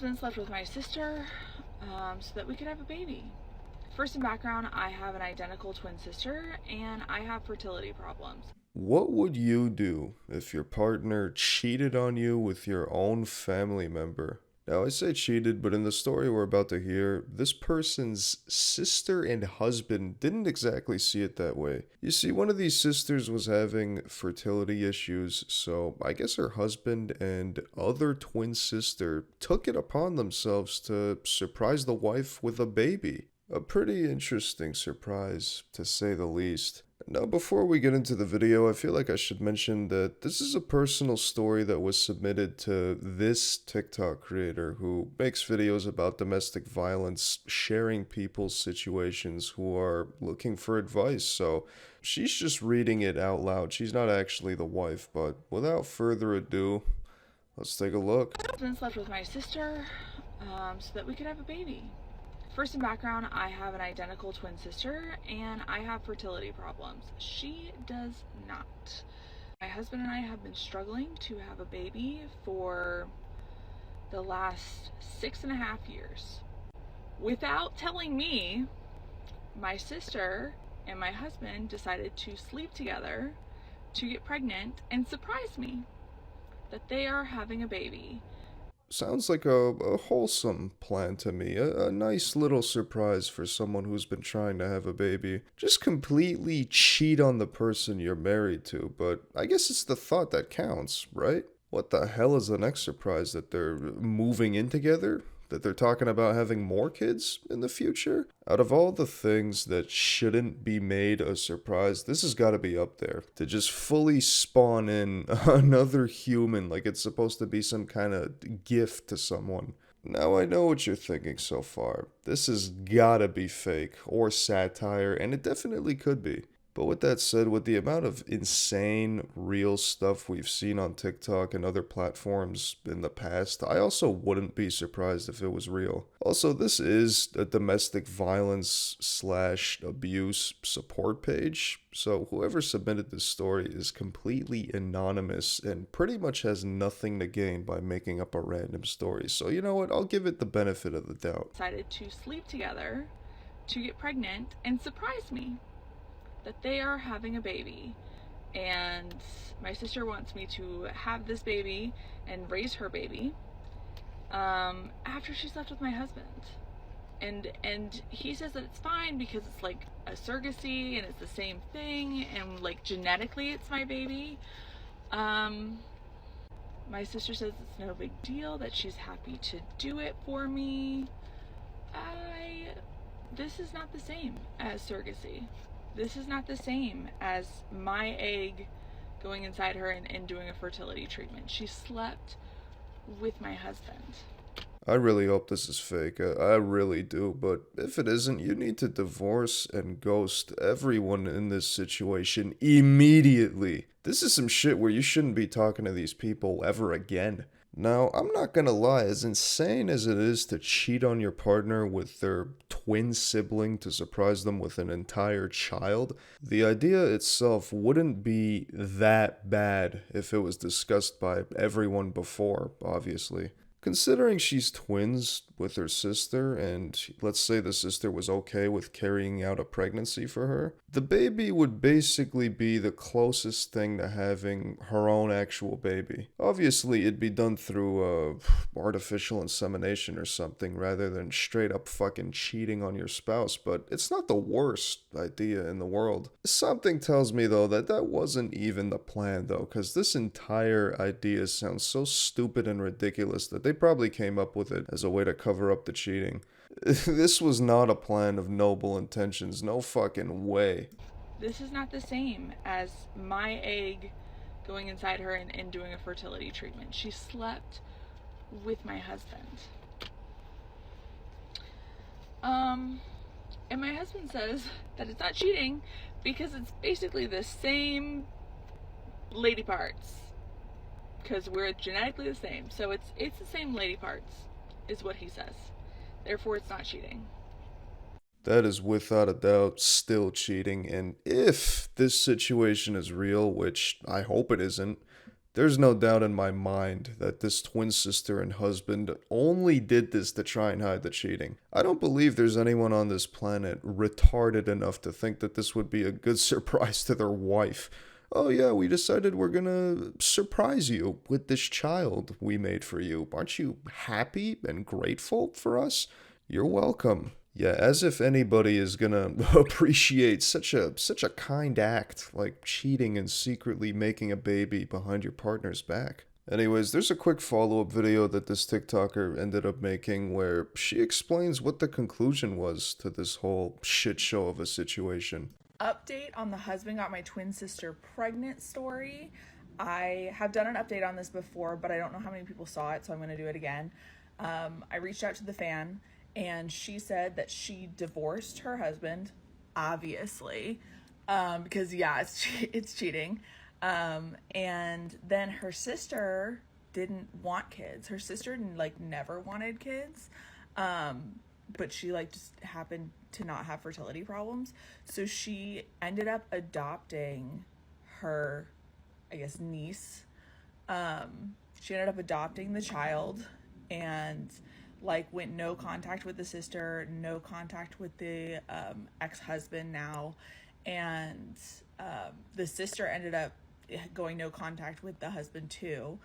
husband slept with my sister so that we could have a baby. For some background, I have an identical twin sister and I have fertility problems. What would you do if your partner cheated on you with your own family member? Now, I say cheated, but in the story we're about to hear, this person's sister and husband didn't exactly see it that way. You see, one of these sisters was having fertility issues, so I guess her husband and other twin sister took it upon themselves to surprise the wife with a baby. A pretty interesting surprise, to say the least. Now, before we get into the video, I feel like I should mention that this is a personal story that was submitted to this TikTok creator who makes videos about domestic violence, sharing people's situations who are looking for advice. So she's just reading it out loud. She's not actually the wife, but without further ado, let's take a look. My husband slept with my sister so that we could have a baby. For some background, I have an identical twin sister and I have fertility problems. She does not. My husband and I have been struggling to have a baby for the last 6.5 years. Without telling me, my sister and my husband decided to sleep together to get pregnant and surprise me that they are having a baby. Sounds like a wholesome plan to me. A nice little surprise for someone who's been trying to have a baby. Just completely cheat on the person you're married to, but I guess it's the thought that counts, right? What the hell is the next surprise? That they're moving in together? That they're talking about having more kids in the future? Out of all the things that shouldn't be made a surprise, this has got to be up there. To just fully spawn in another human like it's supposed to be some kind of gift to someone. Now I know what you're thinking so far. This has gotta be fake or satire, and it definitely could be. But with that said, with the amount of insane, real stuff we've seen on TikTok and other platforms in the past, I also wouldn't be surprised if it was real. Also, this is a domestic violence slash abuse support page, so whoever submitted this story is completely anonymous and pretty much has nothing to gain by making up a random story. So you know what, I'll give it the benefit of the doubt. Decided to sleep together to get pregnant and surprise me that they are having a baby. And my sister wants me to have this baby and raise her baby after she slept with my husband. And he says that it's fine because it's like a surrogacy and it's the same thing and like genetically it's my baby. My sister says it's no big deal, that she's happy to do it for me. This is not the same as surrogacy. This is not the same as my egg going inside her and doing a fertility treatment. She slept with my husband. I really hope this is fake. I really do. But if it isn't, you need to divorce and ghost everyone in this situation immediately. This is some shit where you shouldn't be talking to these people ever again. Now, I'm not gonna lie, as insane as it is to cheat on your partner with their twin sibling to surprise them with an entire child, the idea itself wouldn't be that bad if it was discussed by everyone before, obviously. Considering she's twins with her sister, and let's say the sister was okay with carrying out a pregnancy for her, the baby would basically be the closest thing to having her own actual baby. Obviously, it'd be done through artificial insemination or something rather than straight up fucking cheating on your spouse, but it's not the worst idea in the world. Something tells me though that that wasn't even the plan though, because this entire idea sounds so stupid and ridiculous that they probably came up with it as a way to cover up the cheating. This was not a plan of noble intentions, no fucking way. This is not the same as my egg going inside her and doing a fertility treatment. She slept with my husband. And my husband says that it's not cheating because it's basically the same lady parts. Because we're genetically the same. So it's the same lady parts, is what he says. Therefore, it's not cheating. That is without a doubt still cheating, and if this situation is real, which I hope it isn't, There's no doubt in my mind that this twin sister and husband only did this to try and hide the cheating. I don't believe there's anyone on this planet retarded enough to think that this would be a good surprise to their wife. Oh yeah, we decided we're gonna surprise you with this child we made for you. Aren't you happy and grateful for us? You're welcome. Yeah, as if anybody is gonna appreciate such a kind act like cheating and secretly making a baby behind your partner's back. Anyways, there's a quick follow-up video that this TikToker ended up making where she explains what the conclusion was to this whole shit show of a situation. Update on the husband got my twin sister pregnant story. I have done an update on this before, but I don't know how many people saw it, so I'm going to do it again. I reached out to the fan, and she said that she divorced her husband, obviously, because yeah, it's cheating. And then her sister didn't want kids. Her sister never wanted kids. But she just happened to not have fertility problems. So she ended up adopting her, I guess, niece. She ended up adopting the child and went no contact with the sister, no contact with the ex-husband now. And the sister ended up going no contact with the husband too.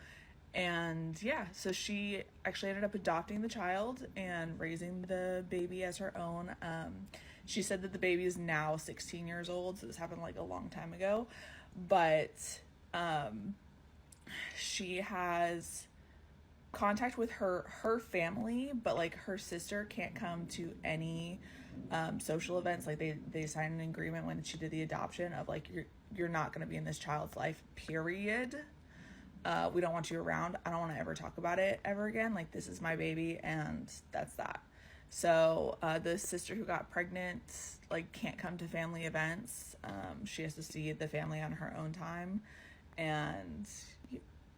And yeah, so she actually ended up adopting the child and raising the baby as her own. She said that the baby is now 16 years old, so this happened a long time ago. But she has contact with her family, but her sister can't come to any social events. They signed an agreement when she did the adoption of you're not going to be in this child's life, period. We don't want you around. I don't want to ever talk about it ever again. This is my baby, and that's that. So the sister who got pregnant can't come to family events. She has to see the family on her own time, and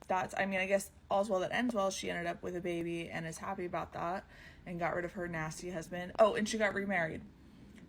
I guess all's well that ends well. She ended up with a baby and is happy about that, and got rid of her nasty husband. Oh, and she got remarried.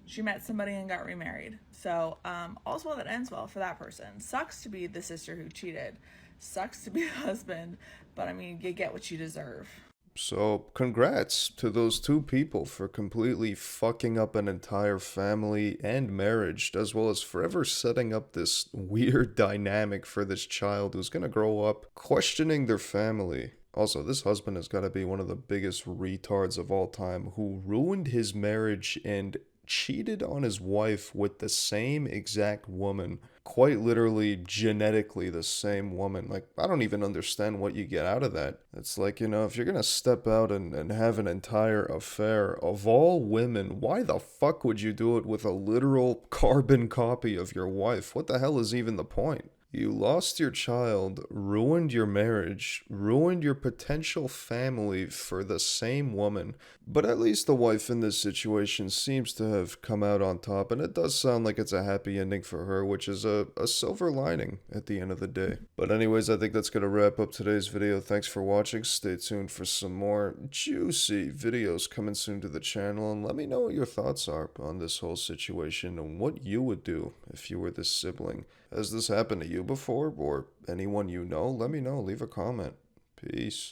She met somebody and got remarried. So all's well that ends well for that person. Sucks to be the sister who cheated. Sucks to be the husband, but you get what you deserve. So, congrats to those two people for completely fucking up an entire family and marriage, as well as forever setting up this weird dynamic for this child who's gonna grow up questioning their family. Also, this husband has gotta be one of the biggest retards of all time who ruined his marriage and cheated on his wife with the same exact woman. Quite literally, genetically the same woman. I don't even understand what you get out of that. It's if you're gonna step out and have an entire affair, of all women, why the fuck would you do it with a literal carbon copy of your wife? What the hell is even the point? You lost your child, ruined your marriage, ruined your potential family for the same woman. But at least the wife in this situation seems to have come out on top, and it does sound like it's a happy ending for her, which is a silver lining at the end of the day. But anyways, I think that's going to wrap up today's video. Thanks for watching. Stay tuned for some more juicy videos coming soon to the channel, and let me know what your thoughts are on this whole situation and what you would do if you were this sibling. Has this happened to you before, or anyone you know? Let me know. Leave a comment. Peace.